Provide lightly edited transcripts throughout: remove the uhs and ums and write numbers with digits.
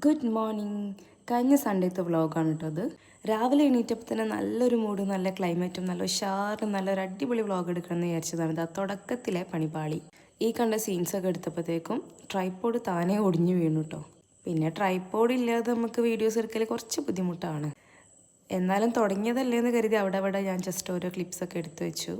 Good morning. കഴിഞ്ഞ സൺഡേത്തെ വ്ളോഗാണ് കേട്ടോ അത്. രാവിലെ എണീറ്റപ്പോൾ തന്നെ നല്ലൊരു മൂഡ്, നല്ല ക്ലൈമറ്റും, നല്ല ഉഷാറും, നല്ലൊരു അടിപൊളി വ്ളോഗ് എടുക്കണമെന്ന് വിചാരിച്ചതാണ്. ഇത് തുടക്കത്തിലെ പണിപാളി. ഈ കണ്ട സീൻസൊക്കെ എടുത്തപ്പോഴത്തേക്കും ട്രൈപ്പോഡ് താനേ ഒടിഞ്ഞു വീണു കേട്ടോ. പിന്നെ ട്രൈപ്പോഡ് ഇല്ലാതെ നമുക്ക് വീഡിയോസ് എടുക്കൽ കുറച്ച് ബുദ്ധിമുട്ടാണ്. എന്നാലും തുടങ്ങിയതല്ലേ എന്ന് കരുതി അവിടെ ഞാൻ ജസ്റ്റ് ഓരോ ക്ലിപ്സൊക്കെ എടുത്തു വെച്ചു.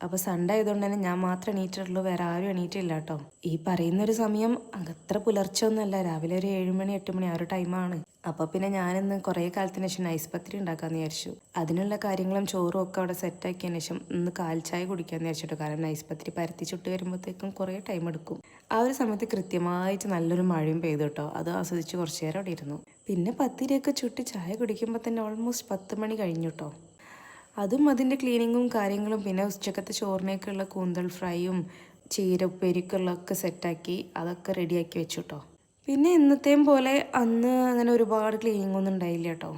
അപ്പോൾ സൺഡേ ആയതുകൊണ്ട് തന്നെ ഞാൻ മാത്രം എണീറ്റിട്ടുള്ളൂ, വേറെ ആരും എണീറ്റില്ല കേട്ടോ. ഈ പറയുന്നൊരു സമയം അത്ര പുലർച്ചെ ഒന്നുമല്ല, രാവിലെ ഒരു 7 മണി 8 മണി ആ ഒരു ടൈമാണ്. അപ്പോൾ പിന്നെ ഞാനിന്ന് കുറേ കാലത്തിന് ശേഷം നൈസ് പത്തിരി ഉണ്ടാക്കാമെന്ന് വിചാരിച്ചു. അതിനുള്ള കാര്യങ്ങളും ചോറും ഒക്കെ അവിടെ സെറ്റാക്കിയതിന് ശേഷം ഇന്ന് കാൽച്ചായ കുടിക്കാമെന്ന് വിചാരിച്ചിട്ടു. കാരണം നൈസ് പത്തിരി പരത്തി ചുട്ട് വരുമ്പോഴത്തേക്കും കുറേ ടൈം എടുക്കും. ആ ഒരു സമയത്ത് കൃത്യമായിട്ട് നല്ലൊരു മഴയും പെയ്തു കേട്ടോ. അത് ആസ്വദിച്ച് കുറച്ച് നേരം അവിടെ ഇരുന്നു. പിന്നെ പത്തിരിയൊക്കെ ചുട്ട് ചായ കുടിക്കുമ്പോൾ തന്നെ ഓൾമോസ്റ്റ് 10 മണി കഴിഞ്ഞു കേട്ടോ. അതും അതിൻ്റെ ക്ലീനിങ്ങും കാര്യങ്ങളും, പിന്നെ ഉച്ചക്കത്തെ ചോറിനേക്കുള്ള കൂന്തൽ ഫ്രൈയും ചീര ഉപ്പേരിക്കുള്ളതൊക്കെ സെറ്റാക്കി അതൊക്കെ റെഡിയാക്കി വെച്ചു കേട്ടോ. പിന്നെ ഇന്നത്തെയും പോലെ അന്ന് അങ്ങനെ ഒരുപാട് ക്ലീനിങ് ഒന്നും ഉണ്ടായില്ല കേട്ടോ.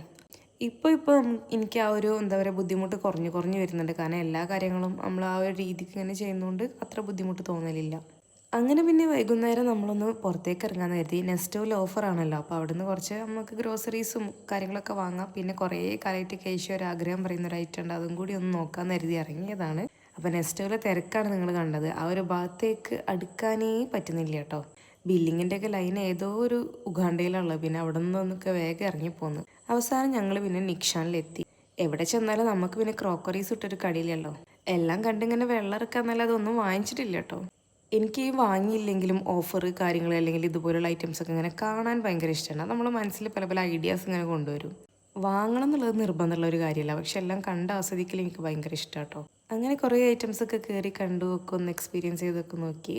ഇപ്പം എനിക്ക് ആ ഒരു എന്താ പറയുക ബുദ്ധിമുട്ട് കുറഞ്ഞു വരുന്നുണ്ട്. കാരണം എല്ലാ കാര്യങ്ങളും നമ്മൾ ആ ഒരു രീതിക്ക് ഇങ്ങനെ ചെയ്യുന്നതുകൊണ്ട് അത്ര ബുദ്ധിമുട്ട് തോന്നലില്ല. അങ്ങനെ പിന്നെ വൈകുന്നേരം നമ്മളൊന്ന് പുറത്തേക്ക് ഇറങ്ങാമെന്ന് കരുതി. നെസ്റ്റോയിൽ ഓഫറാണല്ലോ, അപ്പോൾ അവിടുന്ന് കുറച്ച് നമുക്ക് ഗ്രോസറീസും കാര്യങ്ങളൊക്കെ വാങ്ങാം. പിന്നെ കുറേ കാലമായിട്ട് കേശു ഒരു ആഗ്രഹം പറയുന്ന ഒരു ഐറ്റം ഉണ്ട്, അതും കൂടി ഒന്ന് നോക്കാമെന്ന് കരുതി ഇറങ്ങിയതാണ്. അപ്പോൾ നെസ്റ്റോയിലെ തിരക്കാണ് നിങ്ങൾ കണ്ടത്. ആ ഒരു ഭാഗത്തേക്ക് അടുക്കാനേ പറ്റുന്നില്ല കേട്ടോ. ബില്ലിങ്ങിൻ്റെയൊക്കെ ലൈൻ ഏതോ ഒരു ഉഗാണ്ടയിലുള്ളത്. പിന്നെ അവിടെ നിന്നൊക്കെ വേഗം ഇറങ്ങിപ്പോന്നു. അവസാനം ഞങ്ങൾ പിന്നെ നിക്ഷാനിലെത്തി. എവിടെ ചെന്നാലും നമുക്ക് പിന്നെ ക്രോക്കറീസ് ഇട്ടൊരു കടയിലല്ലോ. എല്ലാം കണ്ടിങ്ങനെ വെള്ളം ഇറക്കാന്നല്ലാതെ അതൊന്നും വാങ്ങിച്ചിട്ടില്ല കേട്ടോ. എനിക്ക് ഈ വാങ്ങിയില്ലെങ്കിലും ഓഫർ കാര്യങ്ങൾ അല്ലെങ്കിൽ ഇതുപോലുള്ള ഐറ്റംസൊക്കെ ഇങ്ങനെ കാണാൻ ഭയങ്കര ഇഷ്ടമാണ്. നമ്മൾ മനസ്സിൽ പല പല ഐഡിയാസ് ഇങ്ങനെ കൊണ്ടുവരും. വാങ്ങണം എന്നുള്ളത് നിർബന്ധമുള്ള ഒരു കാര്യമല്ല, പക്ഷെ എല്ലാം കണ്ട് ആസ്വദിക്കൽ എനിക്ക് ഭയങ്കര ഇഷ്ടമാണ് കേട്ടോ. അങ്ങനെ കുറേ ഐറ്റംസൊക്കെ കയറി കണ്ടു, ഒക്കെ ഒന്ന് എക്സ്പീരിയൻസ് ചെയ്തൊക്കെ നോക്കി.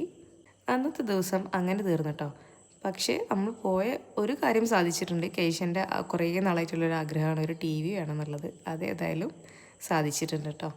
അന്നത്തെ ദിവസം അങ്ങനെ തീർന്നു കേട്ടോ. പക്ഷേ നമ്മൾ പോയ ഒരു കാര്യം സാധിച്ചിട്ടുണ്ട്. കേശൻ്റെ കുറേ നാളായിട്ടുള്ളൊരു ആഗ്രഹമാണ് ഒരു TV വേണമെന്നുള്ളത്. അതേതായാലും സാധിച്ചിട്ടുണ്ട് കേട്ടോ.